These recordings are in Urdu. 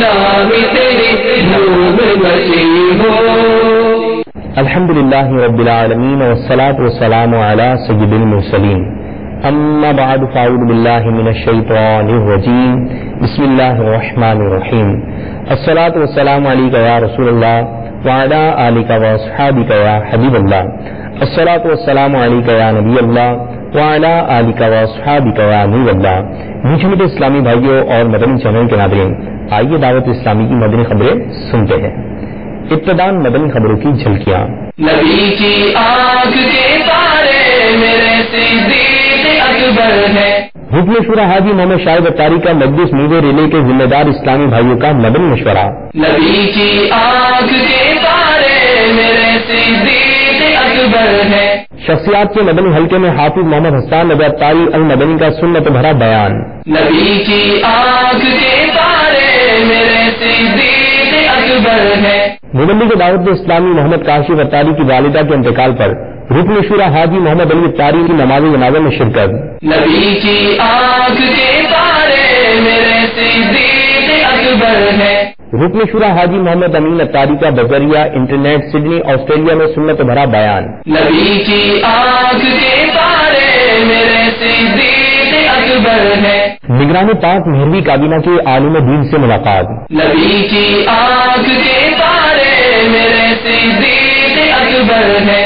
غلامی تیری دھوم مچی ہو. الحمدللہ رب العالمین والصلاة والسلام علی سید المرسلین. اما بعد فاعوذ باللہ من الشیطان الرجیم. بسم اللہ الرحمن الرحیم. الصلاة والسلام علیک یا رسول اللہ وعلی آلک واصحابک یا حبیب اللہ. الصلاة والسلام علیک یا نبی اللہ وعلی آلک واصحابک یا نور اللہ. میٹھے میٹھے اسلامی بھائیوں اور مدنی چینل کے ناظرین، آئیے دعوت اسلامی کی مدنی خبریں سنتے ہیں. ابتداً مدنی خبروں کی جھلکیاں. نبی کی آنکھ کے تارے میرے صدیق اکبر ہے. حکم شورا حاجی محمد شاہد اتاری کا مقدس میوے ریلے کے ذمہ دار اسلامی بھائیوں کا مدنی مشورہ. نبی کی آنکھ کے تارے میرے صدیق اکبر ہے. شخصیات کے مدنی حلقے میں حافظ محمد حسان نجار اتاری المدنی کا سنت بھرا بیان. نبی کی آنکھ کے تارے میرے صدیق اکبر ہے. مبلغ دعوت اسلامی محمد کاشف اتاری کی والدہ کے انتقال پر رکن شورا حاجی محمد علی اتاری کی نماز جنازہ میں شرکت. نبی کی آنکھ کے تارے میرے صدیق اکبر ہے. رکن شورا حاجی محمد امین اتاری کا بذریعہ انٹرنیٹ سڈنی آسٹریلیا میں سنت بھرا بیان. نبی کی آنکھ کے تارے میرے صدیق اکبر ہے. نگران پاک مہروی کابینہ کے عالم دین سے ملاقات. نبی کی آنکھ کے تارے میرے صدیق اکبر ہے.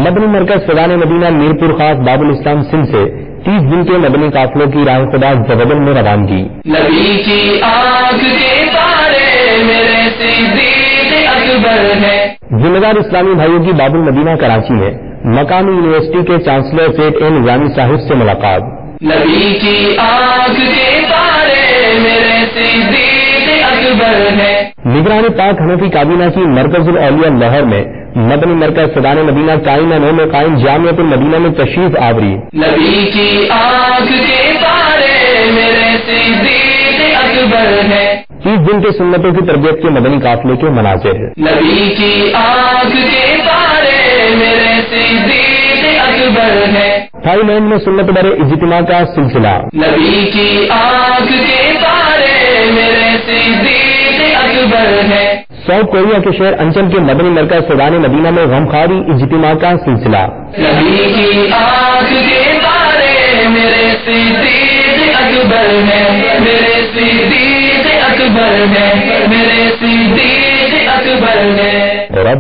مدنی مرکز فیضان مدینہ میرپور خاص باب الاسلام سندھ سے 30 دن کے مدنی قافلوں کی راہ خدا زبدل میں روانگی. نبی کی آنکھ کے تارے میرے صدیق اکبر ہے. ذمہ دار اسلامی بھائیوں کی باب المدینہ کراچی میں مقامی یونیورسٹی کے چانسلر سیٹ اے نظامی صاحب سے ملاقات. نبی کی آنکھ کے تارے میرے صدیق اکبر ہے. نگران پاک حنفی کابینہ کی مرکز الاولیاء لاہور میں مدنی مرکز فیضان مدینہ قائم نو میں قائم جامعۃ المدینہ میں تشریف آوری. نبی کی آنکھ کے تارے میرے صدیق اکبر ہے. 30 دن کے سنتوں کی تربیت کے مدنی قافلے کے مناظر. نبی کی آنکھ کے تارے میرے صدیق اکبر ہے. تھائی لینڈ میں سنت برے اجتماع کا سلسلہ. نبی کی آنکھ کے تارے میرے صدیق اکبر ہے. ساؤتھ کوریا کے شہر انچل کے مدنی مرکز فیضان مدینہ میں غمخواری اجتماع کا سلسلہ. نبی کی آنکھ کے تارے میرے صدیق اکبر ہے. میرے صدیق اکبر ہے. میرے صدیق اکبر ہے. اور اب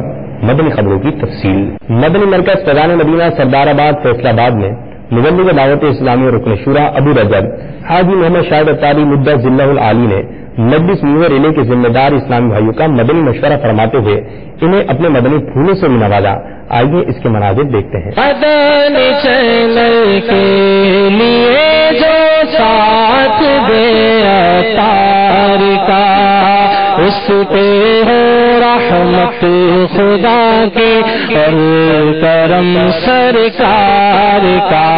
مدنی خبروں کی تفصیل. مدنی مرکز فیضان مدینہ سردار آباد فیصلہ آباد میں مبلغ دعوت اسلامی رکن شورا ابو رجب حاجی محمد شاہد اتاری مدت ذلہ العالی نے مجلس میوہ ریلے کے ذمہ دار اسلامی بھائیوں کا مدنی مشورہ فرماتے ہوئے انہیں اپنے مدنی پھولوں سے بھی نوازا. آئیے اس کے مناظر دیکھتے ہیں. مدنی چینل کے لیے جو ساتھ دے اتار کا اس پہ ہو رحمت خدا کی اور کرم سرکار کا.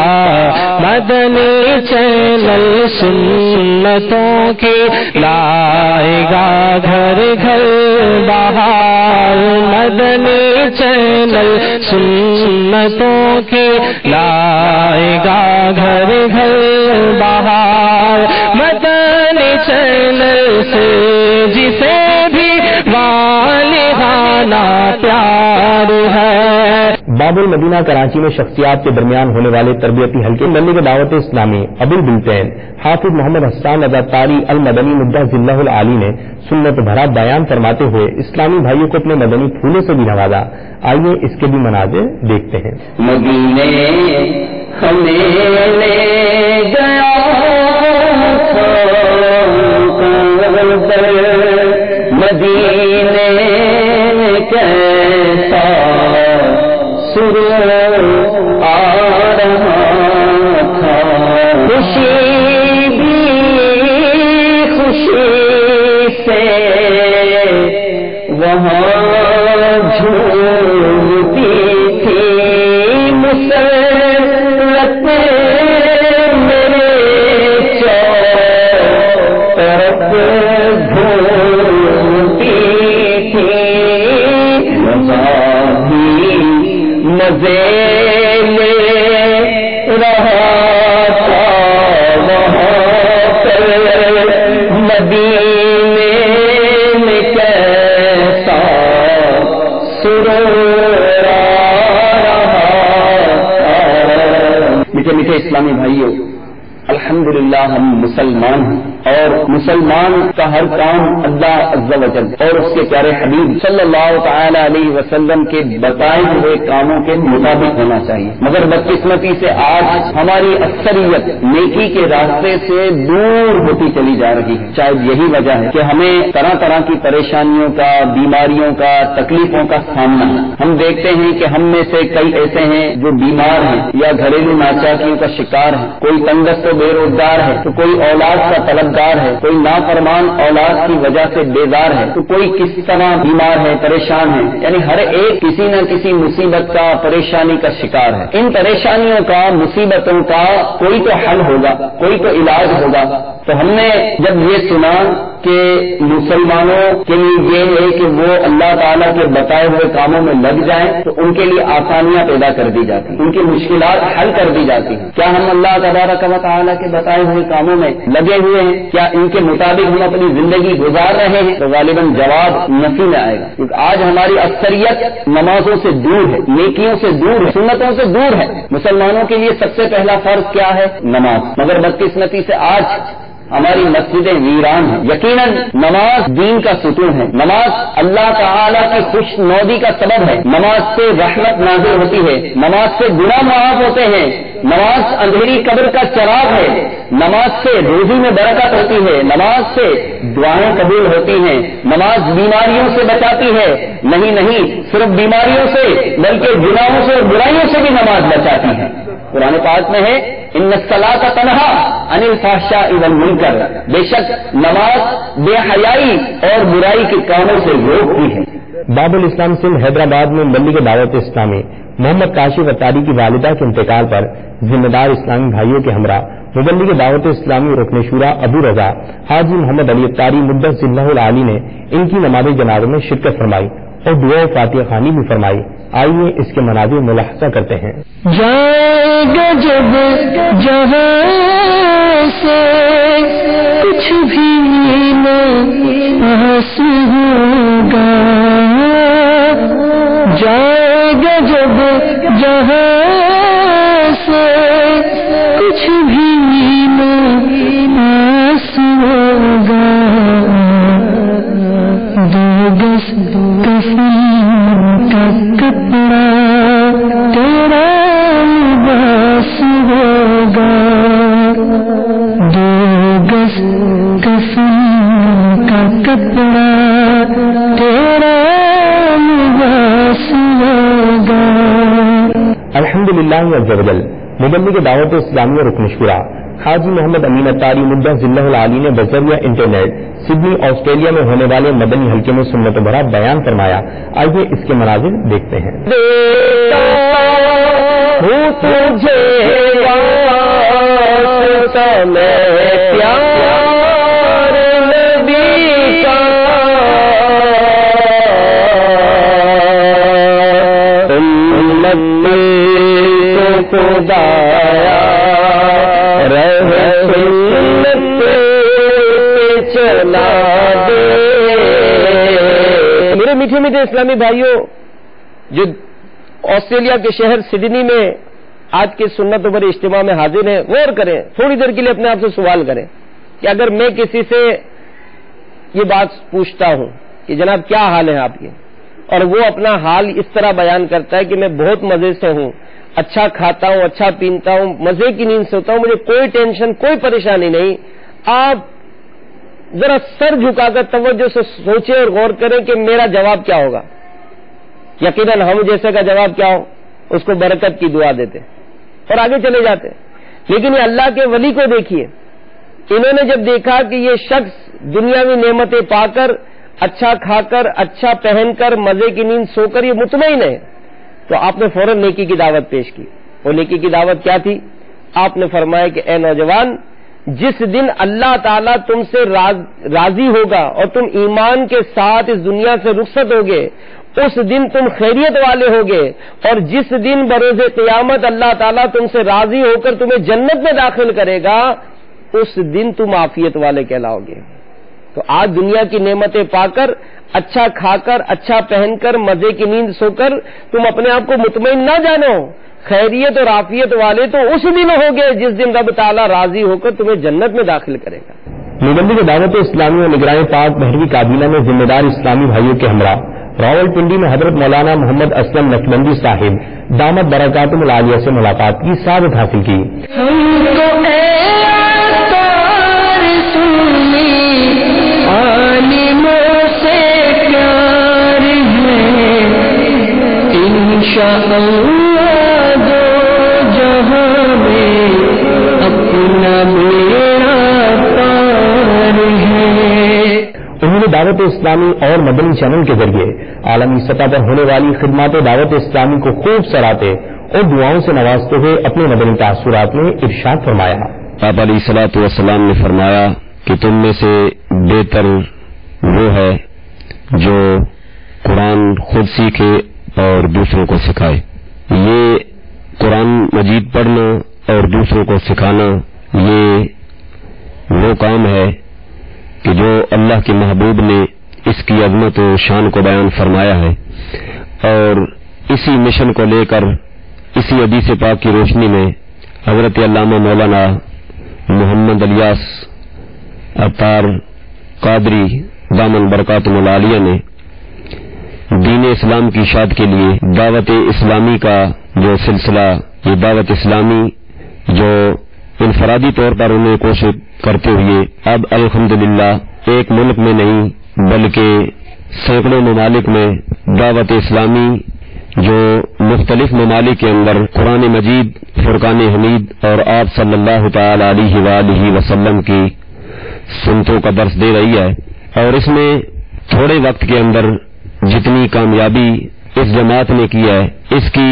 مدنی چینل سنتوں کی لائے گا گھر گھر بہار. مدنی چینل سنتوں کی لائے گا گھر گھر بہار. مدنی چینل سے جسے بھی والدانہ پیار ہے. باب المدینہ کراچی میں شخصیات کے درمیان ہونے والے تربیتی حلقے مبلغ دعوت اسلامی ابو البلتین حافظ محمد حسان نجار اتاری المدنی مدت ذلہ العالی نے سنت بھرا بیان فرماتے ہوئے اسلامی بھائیوں کو اپنے مدنی پھولوں سے بھی نوازا. آئیے اس کے بھی مناظر دیکھتے ہیں. مدینے ہمیں لے گیا مدینے کیسا سرور آ رہا تھا. خوشی بھی خوشی سے وہاں جھومتی تھی مسرت میرے طرف گھومتی تھی. مزے لے رہا تھا وہاں پر مدینے مسلمان ہیں اور مسلمان کا ہر کام اللہ عز و جل اور اس کے پیارے حبیب صلی اللہ تعالی علیہ وسلم کے بتائے ہوئے کاموں کے مطابق ہونا چاہیے، مگر بدقسمتی سے آج ہماری اکثریت نیکی کے راستے سے دور ہوتی چلی جا رہی ہے۔ شاید یہی وجہ ہے کہ ہمیں طرح طرح کی پریشانیوں کا، بیماریوں کا، تکلیفوں کا سامنا ہے۔ ہم دیکھتے ہیں کہ ہم میں سے کئی ایسے ہیں جو بیمار ہیں یا گھریلو ناچاکیوں کا شکار ہے، کوئی تنگست و بے روزگار ہے، تو کوئی اولاد کا طلبگار ہے، کوئی نافرمان اولاد کی وجہ سے بیزار ہے، تو کوئی کس طرح بیمار ہے، پریشان ہے، یعنی ہر ایک کسی نہ کسی مصیبت کا، پریشانی کا شکار ہے۔ ان پریشانیوں کا، مصیبتوں کا کوئی تو حل ہوگا، کوئی تو علاج ہوگا۔ تو ہم نے جب یہ سنا کہ مسلمانوں کے لیے یہ ہے کہ وہ اللہ تعالیٰ کے بتائے ہوئے کاموں میں لگ جائیں تو ان کے لیے آسانیاں پیدا کر دی جاتی ہیں، ان کی مشکلات حل کر دی جاتی ہیں۔ کیا ہم اللہ تبارک و تعالیٰ کے بتائے ہوئے کاموں میں لگے ہوئے ہیں؟ کیا ان کے مطابق ہم اپنی زندگی گزار رہے ہیں؟ تو غالباً جواب نفی میں آئے گا، کیونکہ آج ہماری اکثریت نمازوں سے دور ہے، نیکیوں سے دور ہے، سنتوں سے دور ہے۔ مسلمانوں کے لیے سب سے پہلا فرض کیا ہے؟ نماز، مگر بدقسمتی سے آج ہماری مسجدیں ویران ہیں۔ یقیناً نماز دین کا ستون ہے، نماز اللہ تعالیٰ کی خوش نودی کا سبب ہے، نماز سے رحمت نازل ہوتی ہے، نماز سے گناہ معاف ہوتے ہیں، نماز اندھیری قبر کا چراغ ہے، نماز سے روزی میں برکت ہوتی ہے، نماز سے دعائیں قبول ہوتی ہیں، نماز بیماریوں سے بچاتی ہے، نہیں صرف بیماریوں سے بلکہ گناہوں سے اور برائیوں سے بھی نماز بچاتی ہے۔ قرآن پاک میں ہے ان الصلاۃ تنہا عن الفحشاء والمنکر، بے شک نماز بے حیائی اور برائی کے کاموں سے روکتی ہے۔ باب الاسلام سندھ حیدرآباد میں مبلغ دعوت اسلامی محمد کاشف اتاری کی والدہ کے انتقال پر ذمہ دار اسلامی بھائیوں کے ہمراہ مبلغ دعوت اسلامی رکن شورا ابو رضا حاجی محمد علی اتاری مدثر اللہ العالی نے ان کی نماز جنازہ میں شرکت فرمائی اور دعا و فاتحہ خوانی بھی فرمائی۔ آئیے اس کے مناظر ملاحظہ کرتے ہیں۔ جائے گا جب جہاں سے کچھ بھی نہ پاس ہوگا، جائے گا جب جہاں سے کچھ بھی نہ پاس ہوگا، دو گز کفن کا کپڑا تیرا لباس ہوگا، دو گز کفن کا کپڑا تیرا لباس ہوگا۔ الحمدللہ عز و جل مبلغ دعوت اسلامی رکن شورا حاجی محمد امین اتاری مدثر اللہ العالی نے بذریعہ انٹرنیٹ سڈنی آسٹریلیا میں ہونے والے مدنی حلقے میں سنت بھرا بیان فرمایا۔ آئیے اس کے مناظر دیکھتے ہیں۔ تجھے واسطہ میں پیار نبی کا، امت تو خدایا رہے سنت پہ چلا دے۔ میرے میٹھے میٹھے اسلامی بھائیوں، جو آسٹریلیا کے شہر سڈنی میں آج کے سنت پر اجتماع میں حاضر ہیں، غور کریں، تھوڑی دیر کے لیے اپنے آپ سے سوال کریں کہ اگر میں کسی سے یہ بات پوچھتا ہوں کہ جناب کیا حال ہے آپ کے، اور وہ اپنا حال اس طرح بیان کرتا ہے کہ میں بہت مزے سے ہوں، اچھا کھاتا ہوں، اچھا پینتا ہوں، مزے کی نیند سوتا ہوں، مجھے کوئی ٹینشن، کوئی پریشانی نہیں، آپ ذرا سر جھکا کر توجہ سے سوچیں اور غور کریں کہ میرا جواب کیا ہوگا۔ یقیناً ہم جیسے کا جواب کیا ہو، اس کو برکت کی دعا دیتے اور آگے چلے جاتے۔ لیکن یہ اللہ کے ولی کو دیکھیے، انہوں نے جب دیکھا کہ یہ شخص دنیاوی نعمتیں پا کر، اچھا کھا کر، اچھا پہن کر، مزے کی نیند سو کر یہ مطمئن ہے، تو آپ نے فوراً نیکی کی دعوت پیش کی۔ وہ نیکی کی دعوت کیا تھی؟ آپ نے فرمایا کہ اے نوجوان، جس دن اللہ تعالیٰ تم سے راضی ہوگا اور تم ایمان کے ساتھ اس دنیا سے رخصت ہوگے، اس دن تم خیریت والے ہوگے، اور جس دن بروز قیامت اللہ تعالیٰ تم سے راضی ہو کر تمہیں جنت میں داخل کرے گا، اس دن تم عافیت والے کہلاؤ گے۔ تو آج دنیا کی نعمتیں پا کر، اچھا کھا کر، اچھا پہن کر، مزے کی نیند سو کر تم اپنے آپ کو مطمئن نہ جانو، خیریت اور عافیت والے تو اس دن ہوگے جس دن رب تعالیٰ راضی ہو کر تمہیں جنت میں داخل کرے گا۔ نیوبندی کے دعوت اسلامی اور نگران پاک بحری کابینہ میں ذمہ دار اسلامی بھائیوں کے ہمراہ راول پنڈی میں حضرت مولانا محمد اسلم نقشبندی صاحب دامت برکاتہم العالیہ سے ملاقات کی سعادت حاصل کی۔ انہوں نے دعوت اسلامی اور مدنی چینل کے ذریعے عالمی سطح پر ہونے والی خدمات دعوت اسلامی کو خوب سراہتے اور دعاؤں سے نوازتے ہوئے اپنے مدنی تاثرات میں ارشاد فرمایا۔ آپ علیہ الصلوۃ والسلام نے فرمایا کہ تم میں سے بہتر وہ ہے جو قرآن خود سیکھے اور دوسروں کو سکھائے۔ یہ قرآن مجید پڑھنا اور دوسروں کو سکھانا یہ وہ کام ہے کہ جو اللہ کے محبوب نے اس کی عظمت و شان کو بیان فرمایا ہے، اور اسی مشن کو لے کر اسی حدیث پاک کی روشنی میں حضرت علامہ مولانا محمد الیاس عطار قادری دامن برکاتہم العالیہ نے دین اسلام کی اشاعت کے لیے دعوت اسلامی کا جو سلسلہ، یہ دعوت اسلامی جو انفرادی طور پر انہیں کوشش کرتے ہوئے اب الحمدللہ ایک ملک میں نہیں بلکہ سینکڑوں ممالک میں دعوت اسلامی جو مختلف ممالک کے اندر قرآن مجید، فرقان حمید اور آپ صلی اللہ تعالی علیہ وآلہ وسلم کی سنتوں کا درس دے رہی ہے، اور اس میں تھوڑے وقت کے اندر جتنی کامیابی اس جماعت نے کی ہے، اس کی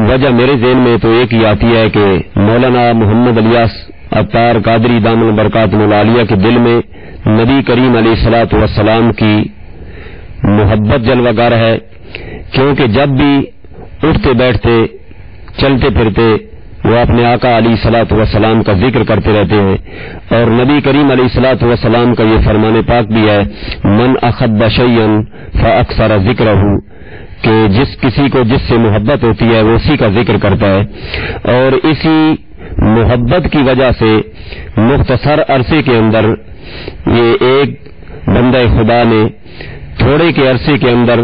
وجہ میرے ذہن میں تو ایک ہی آتی ہے کہ مولانا محمد الیاس عطار قادری دامن برکاتہم العالیہ کے دل میں نبی کریم علیہ الصلوۃ والسلام کی محبت جلوہ گر ہے، کیونکہ جب بھی اٹھتے بیٹھتے چلتے پھرتے وہ اپنے آقا علیہ الصلوۃ والسلام کا ذکر کرتے رہتے ہیں، اور نبی کریم علیہ الصلوۃ والسلام کا یہ فرمان پاک بھی ہے من احب شیئا فاکثر ذکرہ، کہ جس کسی کو جس سے محبت ہوتی ہے وہ اسی کا ذکر کرتا ہے، اور اسی محبت کی وجہ سے مختصر عرصے کے اندر یہ ایک بندہ خدا نے تھوڑے کے عرصے کے اندر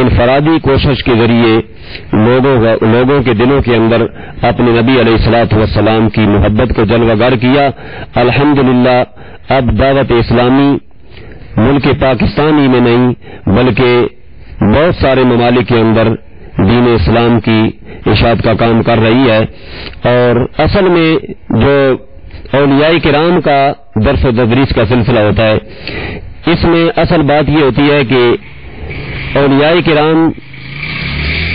انفرادی کوشش کے ذریعے لوگوں کے دلوں کے اندر اپنے نبی علیہ الصلوۃ والسلام کی محبت کو جلوہ گر کیا۔ الحمدللہ اب دعوت اسلامی ملک پاکستانی میں نہیں بلکہ بہت سارے ممالک کے اندر دین اسلام کی اشاعت کا کام کر رہی ہے، اور اصل میں جو اولیاء کرام کا درس و تدریس کا سلسلہ ہوتا ہے، اس میں اصل بات یہ ہوتی ہے کہ اولیاء کرام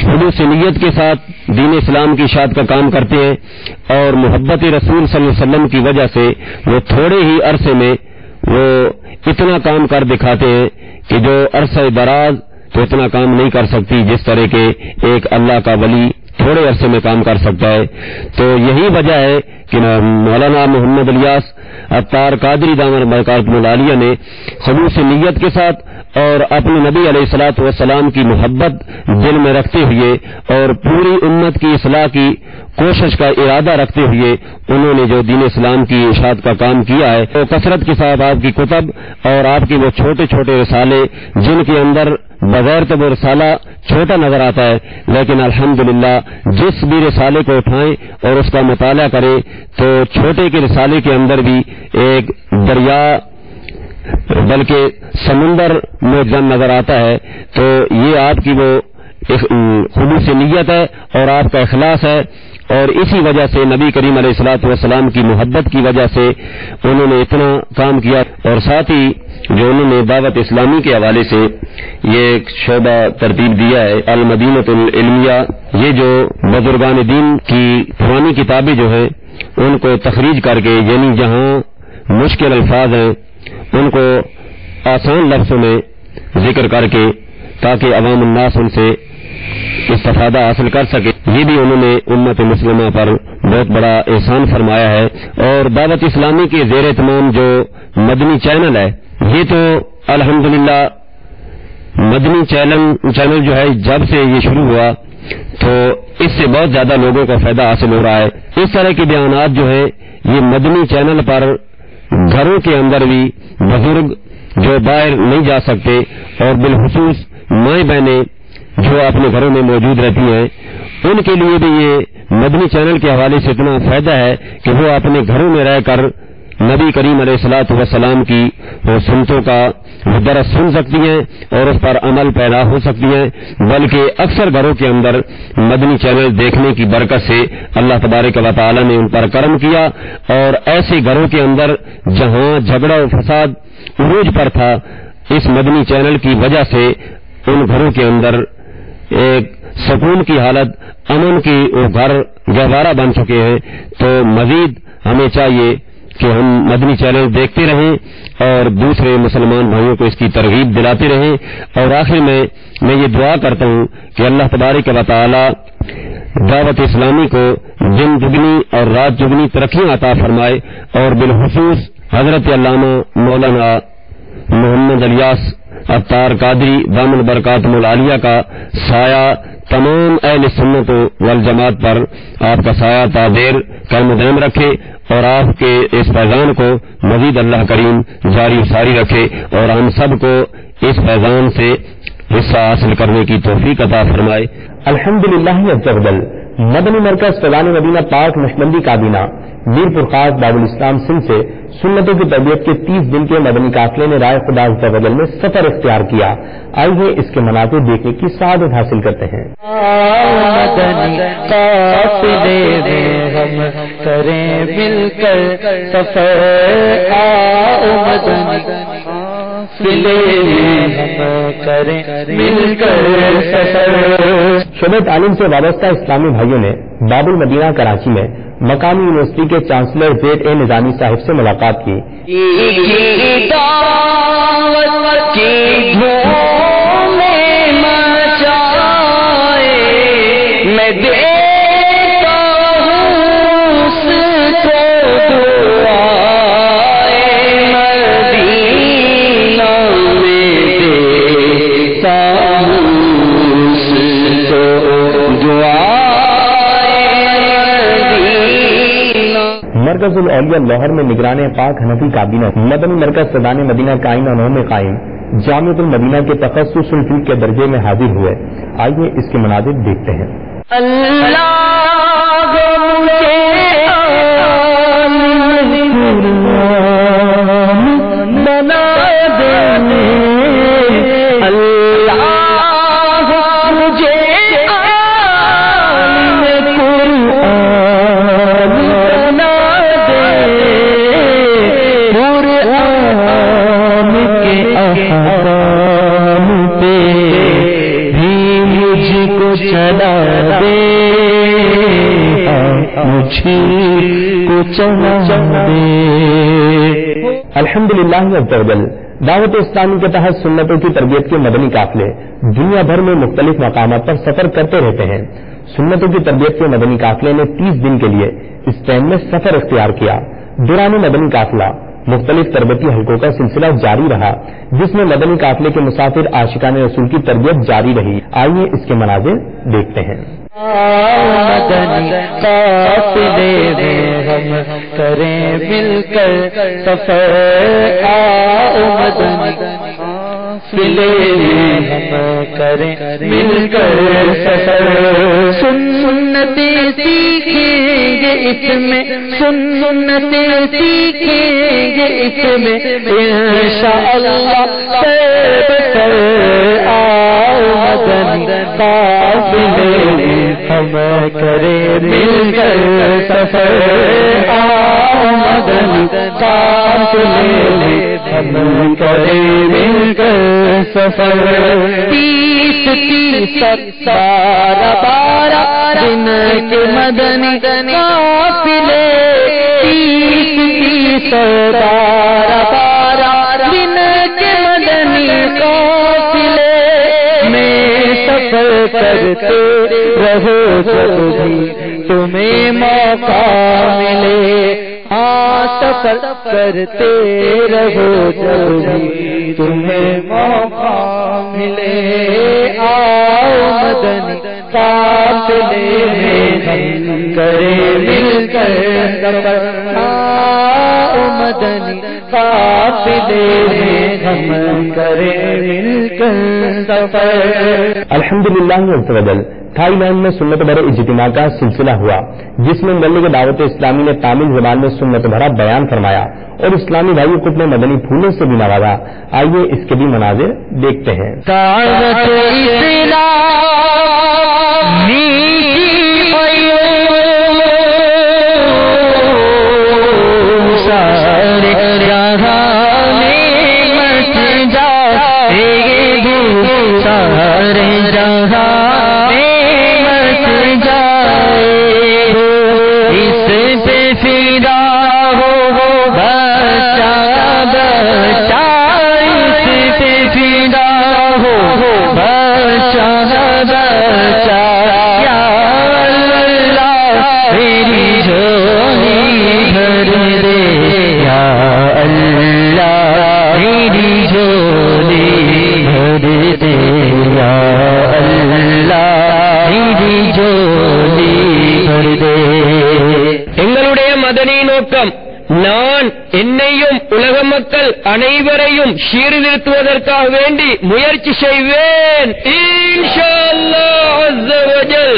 خلوص نیت کے ساتھ دین اسلام کی اشاعت کا کام کرتے ہیں، اور محبت رسول صلی اللہ علیہ وسلم کی وجہ سے وہ تھوڑے ہی عرصے میں وہ اتنا کام کر دکھاتے ہیں کہ جو عرصہ دراز تو اتنا کام نہیں کر سکتی جس طرح کے ایک اللہ کا ولی تھوڑے عرصے میں کام کر سکتا ہے۔ تو یہی وجہ ہے کہ مولانا محمد الیاس عطار قادری دامن برکاتہم العالیہ نے خلوص نیت کے ساتھ اور اپنے نبی علیہ الصلوۃ والسلام کی محبت دل میں رکھتے ہوئے اور پوری امت کی اصلاح کی کوشش کا ارادہ رکھتے ہوئے انہوں نے جو دین اسلام کی اشاعت کا کام کیا ہے، تو کثرت کے ساتھ آپ کی کتب اور آپ کے وہ چھوٹے چھوٹے رسالے جن کے اندر بغیر تو وہ رسالہ چھوٹا نظر آتا ہے، لیکن الحمدللہ جس بھی رسالے کو اٹھائیں اور اس کا مطالعہ کریں تو چھوٹے کے رسالے کے اندر بھی ایک دریا بلکہ سمندر معجزہ نظر آتا ہے۔ تو یہ آپ کی وہ خلوص نیت ہے اور آپ کا اخلاص ہے، اور اسی وجہ سے نبی کریم علیہ الصلوۃ والسلام کی محبت کی وجہ سے انہوں نے اتنا کام کیا، اور ساتھ ہی جو انہوں نے دعوت اسلامی کے حوالے سے یہ ایک شعبہ ترتیب دیا ہے المدینۃ العلمیہ، یہ جو بزرگان دین کی پرانی کتابیں جو ہیں ان کو تخریج کر کے، یعنی جہاں مشکل الفاظ ہیں ان کو آسان لفظوں میں ذکر کر کے تاکہ عوام الناس ان سے استفادہ حاصل کر سکے، یہ بھی انہوں نے امت مسلمہ پر بہت بڑا احسان فرمایا ہے۔ اور دعوت اسلامی کے زیر اہتمام جو مدنی چینل ہے، یہ تو الحمدللہ مدنی چینل جو ہے جب سے یہ شروع ہوا تو اس سے بہت زیادہ لوگوں کو فائدہ حاصل ہو رہا ہے. اس طرح کے بیانات جو ہے یہ مدنی چینل پر گھروں کے اندر بھی بزرگ جو باہر نہیں جا سکتے اور بالخصوص مائیں بہنیں جو اپنے گھروں میں موجود رہتی ہیں ان کے لیے بھی یہ مدنی چینل کے حوالے سے اتنا فائدہ ہے کہ وہ اپنے گھروں میں رہ کر نبی کریم علیہ الصلوۃ والسلام کی سنتوں کا درس سن سکتی ہیں اور اس پر عمل پیدا ہو سکتی ہیں. بلکہ اکثر گھروں کے اندر مدنی چینل دیکھنے کی برکت سے اللہ تبارک و تعالی نے ان پر کرم کیا اور ایسے گھروں کے اندر جہاں جھگڑا و فساد عروج پر تھا اس مدنی چینل کی وجہ سے ان گھروں کے اندر ایک سکون کی حالت امن کی وہ گھر گہوارہ بن چکے ہیں. تو مزید ہمیں چاہیے کہ ہم مدنی چینل دیکھتے رہیں اور دوسرے مسلمان بھائیوں کو اس کی ترغیب دلاتے رہیں. اور آخر میں یہ دعا کرتا ہوں کہ اللہ تبارک و تعالی دعوت اسلامی کو دن دگنی اور رات دگنی ترقی عطا فرمائے اور بالخصوص حضرت علامہ مولانا محمد الیاس اتار قادری دامن برکاتہ العالیہ کا سایہ تمام اہل سنت والجماعت پر آپ کا سایہ تا دیر قائم و دائم رکھے اور آپ کے اس فیضان کو مزید اللہ کریم جاری و ساری رکھے اور ہم سب کو اس فیضان سے حصہ حاصل کرنے کی توفیق عطا فرمائے. الحمدللہ عز و جل. مدنی مرکز فیضان مدینہ پاک نقشبندی کابینہ میر پرخاص دارالاسلام سندھ سے سنتوں کی تربیت کے 30 دن کے مدنی قافلے نے رائے خدا عز و جل میں سفر اختیار کیا. آئیے اس کے مناظر دیکھنے کی سعادت حاصل کرتے ہیں. مدنی قافلے میں ہم کریں مل کر سفر. مدنی قافلے میں ہم کریں مل کر سفر. شعبہ تعلیم سے وابستہ اسلامی بھائیوں نے باب المدینہ کراچی میں مقامی یونیورسٹی کے چانسلر زید اے نظامی صاحب سے ملاقات کی. مرکز الاولیاء لاہور میں نگران پاک حنفی کابینہ مدنی مرکز فیضان مدینہ کا آئینہ نو میں قائم جامعۃ المدینہ کے تخصص الفقہ کے درجے میں حاضر ہوئے. آئیے اس کے مناظر دیکھتے ہیں. الحمدللہ عز و جل. دعوت اسلامی کے تحت سنتوں کی تربیت کے مدنی قافلے دنیا بھر میں مختلف مقامات پر سفر کرتے رہتے ہیں. سنتوں کی تربیت کے مدنی قافلے نے 30 دن کے لیے اسپین میں سفر اختیار کیا. دوران مدنی قافلہ مختلف تربیتی حلقوں کا سلسلہ جاری رہا جس میں مدنی قافلے کے مسافر عاشقان رسول کی تربیت جاری رہی. آئیے اس کے مناظر دیکھتے ہیں. مدنی قافلے میں ہم کریں مل کر سفر. مدنی قافلے میں ہم کریں مل کر سفر. سنتیں سیکھیں گے اس میں سنتیں سیکھیں گے اس میں انشاءاللہ سر آؤ مدنی قافلے ہم کریں مل کر سفر. مدنی قافلے ہم کریں مل کر سفر. 30 12 دن کے مدنی قافلے 30 12 دن کے مدنی قافلے میں سفر کرتے رہو جب بھی تمہیں موقع ملے. سفر کرتے رہو جب بھی تمہیں موقع ملے. آؤ مدنی قافلے میں ہم کرے مل کر سفر، مدنی قافلے میں ہم کرے مل کر سفر۔ الحمدللہ عز وجل تھائی لینڈ میں سنت بھرے اجتماع کا سلسلہ ہوا، جس میں ملک دعوت اسلامی نے تامل زبان میں سنت بھرا بیان فرمایا اور اسلامی بھائیوں کو اپنے مدنی پھولوں سے بھی نوازا۔ آئیے اس کے بھی مناظر دیکھتے ہیں۔ நான் என்னையும் உலக மக்கள் அனைவரையும் சீர்திருத்துவதற்காக வேண்டி முயற்சி செய்வேன் இன்ஷா அல்லாஹ் அஸ்ஸ வஜல்।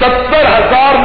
70,000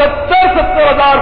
70,000